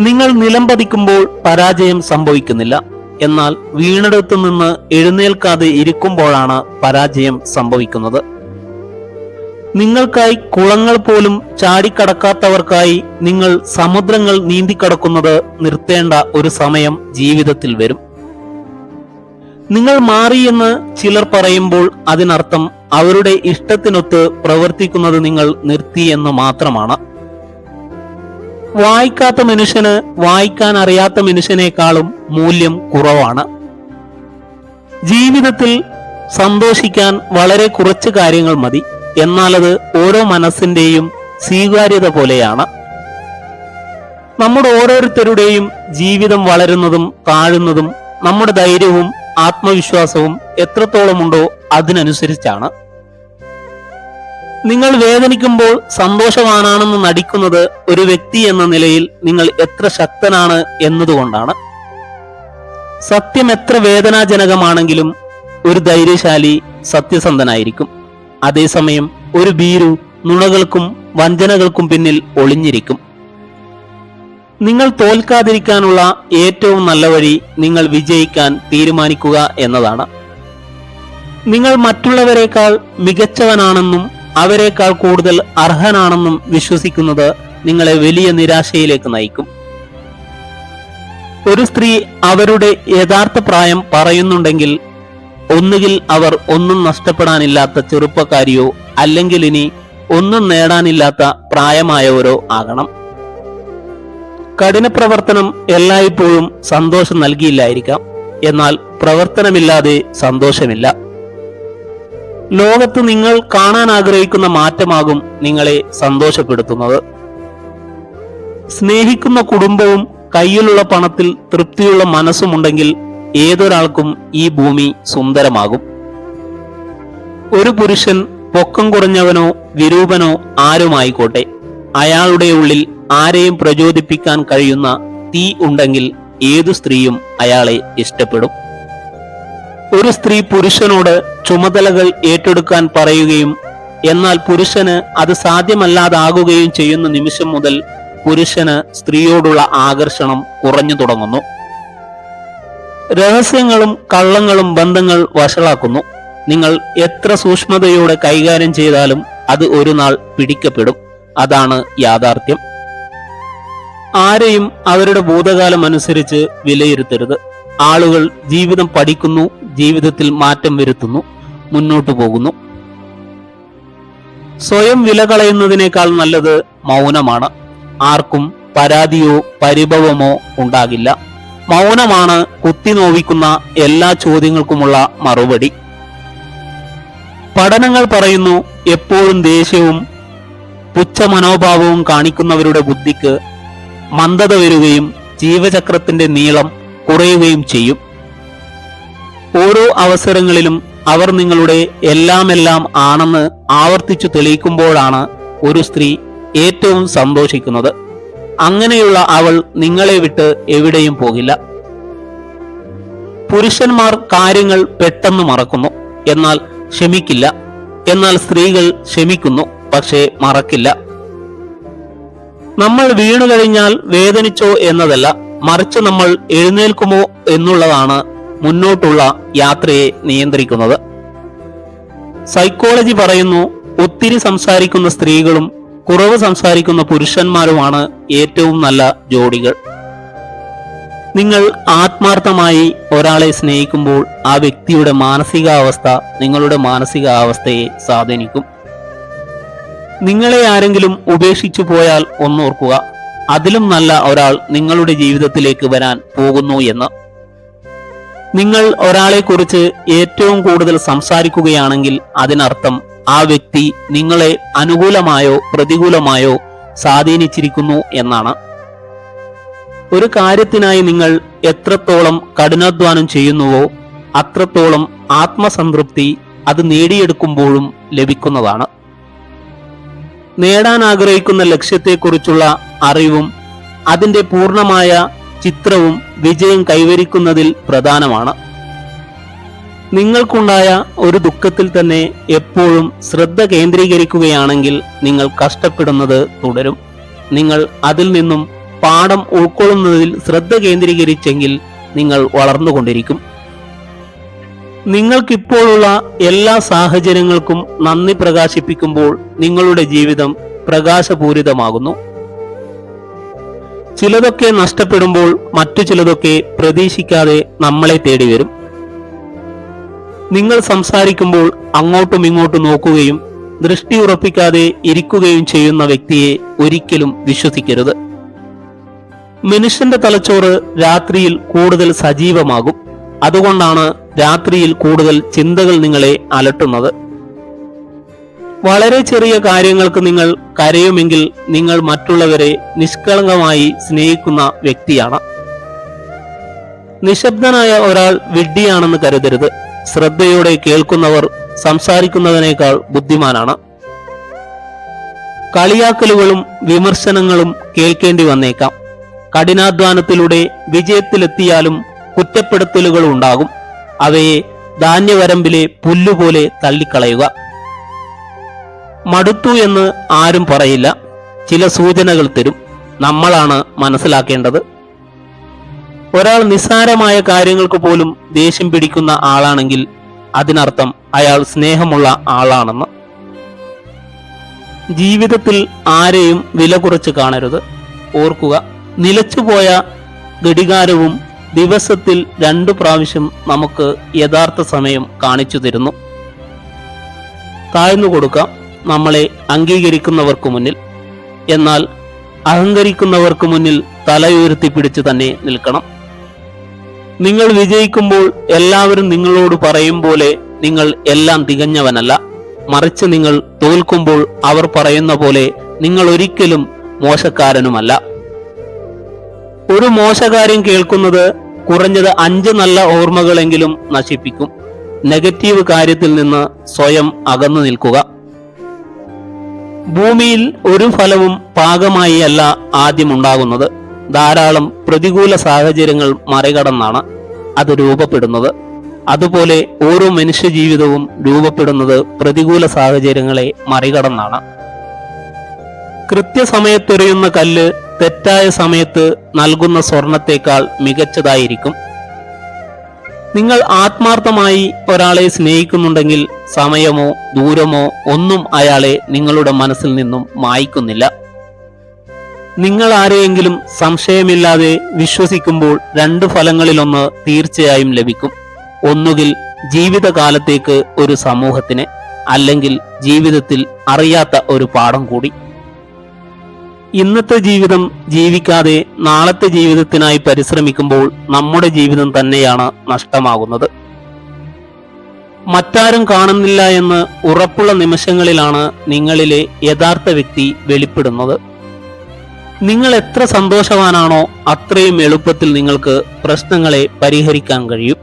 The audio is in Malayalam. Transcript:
നിങ്ങൾ നിലംപതിക്കുമ്പോൾ പരാജയം സംഭവിക്കുന്നില്ല. എന്നാൽ വീണിടത്തു നിന്ന് എഴുന്നേൽക്കാതെ ഇരിക്കുമ്പോഴാണ് പരാജയം സംഭവിക്കുന്നത്. നിങ്ങൾക്കായി കുളങ്ങൾ പോലും ചാടിക്കടക്കാത്തവർക്കായി നിങ്ങൾ സമുദ്രങ്ങൾ നീന്തിക്കടക്കുന്നത് നിർത്തേണ്ട ഒരു സമയം ജീവിതത്തിൽ വരും. നിങ്ങൾ മാറിയെന്ന് ചിലർ പറയുമ്പോൾ അതിനർത്ഥം അവരുടെ ഇഷ്ടത്തിനൊത്ത് പ്രവർത്തിക്കുന്നത് നിങ്ങൾ നിർത്തി എന്ന് മാത്രമാണ്. വായിക്കാത്ത മനുഷ്യന് വായിക്കാൻ അറിയാത്ത മനുഷ്യനേക്കാളും മൂല്യം കുറവാണ്. ജീവിതത്തിൽ സന്തോഷിക്കാൻ വളരെ കുറച്ച് കാര്യങ്ങൾ മതി. എന്നാൽ അത് ഓരോ മനസ്സിന്റെയും സ്വീകാര്യത പോലെയാണ്. നമ്മുടെ ഓരോരുത്തരുടെയും ജീവിതം വളരുന്നതും താഴുന്നതും നമ്മുടെ ധൈര്യവും ആത്മവിശ്വാസവും എത്രത്തോളമുണ്ടോ അതിനനുസരിച്ചാണ്. നിങ്ങൾ വേദനിക്കുമ്പോൾ സന്തോഷവാനാണെന്ന് നടിക്കുന്നത് ഒരു വ്യക്തി എന്ന നിലയിൽ നിങ്ങൾ എത്ര ശക്തനാണ് എന്നതുകൊണ്ടാണ്. സത്യം എത്ര വേദനാജനകമാണെങ്കിലും ഒരു ധൈര്യശാലി സത്യസന്ധനായിരിക്കും. അതേസമയം ഒരു ഭീരു നുണകൾക്കും വഞ്ചനകൾക്കും പിന്നിൽ ഒളിഞ്ഞിരിക്കും. നിങ്ങൾ തോൽക്കാതിരിക്കാനുള്ള ഏറ്റവും നല്ല വഴി നിങ്ങൾ വിജയിക്കാൻ തീരുമാനിക്കുക എന്നതാണ്. നിങ്ങൾ മറ്റുള്ളവരെക്കാൾ മികച്ചവനാണെന്നും അവരെക്കാൾ കൂടുതൽ അർഹനാണെന്നും വിശ്വസിക്കുന്നത് നിങ്ങളെ വലിയ നിരാശയിലേക്ക് നയിക്കും. ഒരു സ്ത്രീ അവരുടെ യഥാർത്ഥ പ്രായം പറയുന്നുണ്ടെങ്കിൽ ഒന്നുകിൽ അവർ ഒന്നും നഷ്ടപ്പെടാനില്ലാത്ത ചെറുപ്പക്കാരിയോ അല്ലെങ്കിൽ ഇനി ഒന്നും നേടാനില്ലാത്ത പ്രായമായവരോ ആകണം. കഠിന പ്രവർത്തനം എല്ലായ്പ്പോഴും സന്തോഷം നൽകിയില്ലായിരിക്കാം. എന്നാൽ പ്രവർത്തനമില്ലാതെ സന്തോഷമില്ല. ലോകത്ത് നിങ്ങൾ കാണാൻ ആഗ്രഹിക്കുന്ന മാറ്റമാകും നിങ്ങളെ സന്തോഷപ്പെടുത്തുന്നത്. സ്നേഹിക്കുന്ന കുടുംബവും കയ്യിലുള്ള പണത്തിൽ തൃപ്തിയുള്ള മനസ്സുമുണ്ടെങ്കിൽ ഏതൊരാൾക്കും ഈ ഭൂമി സുന്ദരമാകും. ഒരു പുരുഷൻ പൊക്കം കുറഞ്ഞവനോ വിരൂപനോ ആരുമായിക്കോട്ടെ, അയാളുടെ ഉള്ളിൽ ആരെയും പ്രചോദിപ്പിക്കാൻ കഴിയുന്ന തീ ഉണ്ടെങ്കിൽ ഏതു സ്ത്രീയും അയാളെ ഇഷ്ടപ്പെടും. ഒരു സ്ത്രീ പുരുഷനോട് ചുമതലകൾ ഏറ്റെടുക്കാൻ പറയുകയും എന്നാൽ പുരുഷന് അത് സാധ്യമല്ലാതാകുകയും ചെയ്യുന്ന നിമിഷം മുതൽ പുരുഷന് സ്ത്രീയോടുള്ള ആകർഷണം കുറഞ്ഞു തുടങ്ങുന്നു. രഹസ്യങ്ങളും കള്ളങ്ങളും ബന്ധങ്ങൾ വഷളാക്കുന്നു. നിങ്ങൾ എത്ര സൂക്ഷ്മതയോടെ കൈകാര്യം ചെയ്താലും അത് ഒരു നാൾ പിടിക്കപ്പെടും. അതാണ് യാഥാർത്ഥ്യം. ആരെയും അവരുടെ ഭൂതകാലം അനുസരിച്ച് വിലയിരുത്തരുത്. ആളുകൾ ജീവിതം പഠിക്കുന്നു, ജീവിതത്തിൽ മാറ്റം വരുത്തുന്നു, മുന്നോട്ടു പോകുന്നു. സ്വയം വില കളയുന്നതിനേക്കാൾ നല്ലത് മൗനമാണ്. ആർക്കും പരാതിയോ പരിഭവമോ ഉണ്ടാകില്ല. മൗനമാണ് കുത്തിനോവിക്കുന്ന എല്ലാ ചോദ്യങ്ങൾക്കുമുള്ള മറുപടി. പഠനങ്ങൾ പറയുന്നു, എപ്പോഴും ദേഷ്യവും പുച്ഛമനോഭാവവും കാണിക്കുന്നവരുടെ ബുദ്ധിക്ക് മന്ദത വരികയും ജീവചക്രത്തിന്റെ നീളം കുറയുകയും ചെയ്യും. ഓരോ അവസരങ്ങളിലും അവർ നിങ്ങളുടെ എല്ലാമെല്ലാം ആണെന്ന് ആവർത്തിച്ചു തെളിയിക്കുമ്പോഴാണ് ഒരു സ്ത്രീ ഏറ്റവും സന്തോഷിക്കുന്നത്. അങ്ങനെയുള്ള അവൾ നിങ്ങളെ വിട്ട് എവിടെയും പോകില്ല. പുരുഷന്മാർ കാര്യങ്ങൾ പെട്ടെന്ന് മറക്കുന്നു, എന്നാൽ ക്ഷമിക്കില്ല. എന്നാൽ സ്ത്രീകൾ ക്ഷമിക്കുന്നു, പക്ഷേ മറക്കില്ല. നമ്മൾ വീണു കഴിഞ്ഞാൽ വേദനിച്ചോ എന്നതല്ല, മറിച്ച് നമ്മൾ എഴുന്നേൽക്കുമോ എന്നുള്ളതാണ് മുന്നോട്ടുള്ള യാത്രയെ നിയന്ത്രിക്കുന്നത്. സൈക്കോളജി പറയുന്നു, ഒത്തിരി സംസാരിക്കുന്ന സ്ത്രീകളും കുറവ് സംസാരിക്കുന്ന പുരുഷന്മാരുമാണ് ഏറ്റവും നല്ല ജോഡികൾ. നിങ്ങൾ ആത്മാർത്ഥമായി ഒരാളെ സ്നേഹിക്കുമ്പോൾ ആ വ്യക്തിയുടെ മാനസികാവസ്ഥ നിങ്ങളുടെ മാനസികാവസ്ഥയെ സ്വാധീനിക്കും. നിങ്ങളെ ആരെങ്കിലും ഉപേക്ഷിച്ചു പോയാൽ ഒന്നോർക്കുക, അതിലും നല്ല ഒരാൾ നിങ്ങളുടെ ജീവിതത്തിലേക്ക് വരാൻ പോകുന്നു എന്ന്. നിങ്ങൾ ഒരാളെക്കുറിച്ച് ഏറ്റവും കൂടുതൽ സംസാരിക്കുകയാണെങ്കിൽ അതിനർത്ഥം ആ വ്യക്തി നിങ്ങളെ അനുകൂലമായോ പ്രതികൂലമായോ സ്വാധീനിച്ചിരിക്കുന്നു എന്നാണ്. ഒരു കാര്യത്തിനായി നിങ്ങൾ എത്രത്തോളം കഠിനാധ്വാനം ചെയ്യുന്നുവോ അത്രത്തോളം ആത്മസംതൃപ്തി അത് നേടിയെടുക്കുമ്പോഴും ലഭിക്കുന്നതാണ്. നേടാൻ ആഗ്രഹിക്കുന്ന ലക്ഷ്യത്തെക്കുറിച്ചുള്ള അറിവും അതിന്റെ പൂർണ്ണമായ ചിത്രവും വിജയം കൈവരിക്കുന്നതിൽ പ്രധാനമാണ്. നിങ്ങൾക്കുണ്ടായ ഒരു ദുഃഖത്തിൽ തന്നെ എപ്പോഴും ശ്രദ്ധ കേന്ദ്രീകരിക്കുകയാണെങ്കിൽ നിങ്ങൾ കഷ്ടപ്പെടുന്നത് തുടരും. നിങ്ങൾ അതിൽ നിന്നും പാഠം ഉൾക്കൊള്ളുന്നതിൽ ശ്രദ്ധ കേന്ദ്രീകരിച്ചെങ്കിൽ നിങ്ങൾ വളർന്നുകൊണ്ടിരിക്കും. നിങ്ങൾക്കിപ്പോഴുള്ള എല്ലാ സാഹചര്യങ്ങൾക്കും നന്ദി പ്രകാശിപ്പിക്കുമ്പോൾ നിങ്ങളുടെ ജീവിതം പ്രകാശപൂരിതമാകുന്നു. ചിലതൊക്കെ നഷ്ടപ്പെടുമ്പോൾ മറ്റു ചിലതൊക്കെ പ്രതീക്ഷിക്കാതെ നമ്മളെ തേടി വരും. നിങ്ങൾ സംസാരിക്കുമ്പോൾ അങ്ങോട്ടും ഇങ്ങോട്ടും നോക്കുകയും ദൃഷ്ടി ഉറപ്പിക്കാതെ ഇരിക്കുകയും ചെയ്യുന്ന വ്യക്തിയെ ഒരിക്കലും വിശ്വസിക്കരുത്. മനുഷ്യന്റെ തലച്ചോറ് രാത്രിയിൽ കൂടുതൽ സജീവമാകും. അതുകൊണ്ടാണ് രാത്രിയിൽ കൂടുതൽ ചിന്തകൾ നിങ്ങളെ അലട്ടുന്നത്. വളരെ ചെറിയ കാര്യങ്ങൾക്ക് നിങ്ങൾ കരയുമെങ്കിൽ നിങ്ങൾ മറ്റുള്ളവരെ നിഷ്കളങ്കമായി സ്നേഹിക്കുന്ന വ്യക്തിയാണ്. നിശബ്ദനായ ഒരാൾ വിഡ്ഢിയാണെന്ന് കരുതരുത്. ശ്രദ്ധയോടെ കേൾക്കുന്നവർ സംസാരിക്കുന്നതിനേക്കാൾ ബുദ്ധിമാനാണ്. കളിയാക്കലുകളും വിമർശനങ്ങളും കേൾക്കേണ്ടി വന്നേക്കാം. കഠിനാധ്വാനത്തിലൂടെ വിജയത്തിലെത്തിയാലും കുറ്റപ്പെടുത്തലുകൾ ഉണ്ടാകും. അവയെ ധാന്യവരമ്പിലെ പുല്ലുപോലെ തള്ളിക്കളയുക. മടുത്തു എന്ന് ആരും പറയില്ല. ചില സൂചനകൾ തരും. നമ്മളാണ് മനസ്സിലാക്കേണ്ടത്. ഒരാൾ നിസ്സാരമായ കാര്യങ്ങൾക്ക് പോലും ദേഷ്യം പിടിക്കുന്ന ആളാണെങ്കിൽ അതിനർത്ഥം അയാൾ സ്നേഹമുള്ള ആളാണെന്ന്. ജീവിതത്തിൽ ആരെയും വില കുറച്ച് കാണരുത്. ഓർക്കുക, നിലച്ചുപോയ ഘടികാരവും ദിവസത്തിൽ 2 പ്രാവശ്യം നമുക്ക് യഥാർത്ഥ സമയം കാണിച്ചു തരുന്നു. താഴ്ന്നു കൊടുക്കാം നമ്മളെ അംഗീകരിക്കുന്നവർക്ക് മുന്നിൽ. എന്നാൽ അഹങ്കരിക്കുന്നവർക്ക് മുന്നിൽ തലയുയർത്തി പിടിച്ചു തന്നെ നിൽക്കണം. നിങ്ങൾ വിജയിക്കുമ്പോൾ എല്ലാവരും നിങ്ങളോട് പറയും പോലെ നിങ്ങൾ എല്ലാം തികഞ്ഞവനല്ല. മറിച്ച് നിങ്ങൾ തോൽക്കുമ്പോൾ അവർ പറയുന്ന പോലെ നിങ്ങൾ ഒരിക്കലും മോശക്കാരനുമല്ല. ഒരു മോശകാര്യം കേൾക്കുന്നത് കുറഞ്ഞത് 5 നല്ല ഓർമ്മകളെങ്കിലും നശിപ്പിക്കും. നെഗറ്റീവ് കാര്യത്തിൽ നിന്ന് സ്വയം അകന്നു നിൽക്കുക. ഭൂമിയിൽ ഒരു ഫലവും പാകമായി അല്ല ആദ്യമുണ്ടാകുന്നത്. ധാരാളം പ്രതികൂല സാഹചര്യങ്ങൾ മറികടന്നാണ് അത് രൂപപ്പെടുന്നത്. അതുപോലെ ഓരോ മനുഷ്യ ജീവിതവും രൂപപ്പെടുന്നത് പ്രതികൂല സാഹചര്യങ്ങളെ മറികടന്നാണ്. കൃത്യസമയത്തെറിയുന്ന കല്ല് തെറ്റായ സമയത്ത് നൽകുന്ന സ്വർണത്തേക്കാൾ മികച്ചതായിരിക്കും. നിങ്ങൾ ആത്മാർത്ഥമായി ഒരാളെ സ്നേഹിക്കുന്നുണ്ടെങ്കിൽ സമയമോ ദൂരമോ ഒന്നും അയാളെ നിങ്ങളുടെ മനസ്സിൽ നിന്നും മായ്ക്കുന്നില്ല. നിങ്ങൾ ആരെയെങ്കിലും സംശയമില്ലാതെ വിശ്വസിക്കുമ്പോൾ 2 ഫലങ്ങളിലൊന്ന് തീർച്ചയായും ലഭിക്കും. ഒന്നുകിൽ ജീവിതകാലത്തേക്ക് ഒരു സമൂഹത്തിന്, അല്ലെങ്കിൽ ജീവിതത്തിൽ അറിയാത്ത ഒരു പാഠം കൂടി. ഇന്നത്തെ ജീവിതം ജീവിക്കാതെ നാളത്തെ ജീവിതത്തിനായി പരിശ്രമിക്കുമ്പോൾ നമ്മുടെ ജീവിതം തന്നെയാണ് നഷ്ടമാകുന്നത്. മറ്റാരും കാണുന്നില്ല എന്ന് ഉറപ്പുള്ള നിമിഷങ്ങളിലാണ് നിങ്ങളിലെ യഥാർത്ഥ വ്യക്തി വെളിപ്പെടുന്നത്. നിങ്ങൾ എത്ര സന്തോഷവാനാണോ അത്രയും എളുപ്പത്തിൽ നിങ്ങൾക്ക് പ്രശ്നങ്ങളെ പരിഹരിക്കാൻ കഴിയും.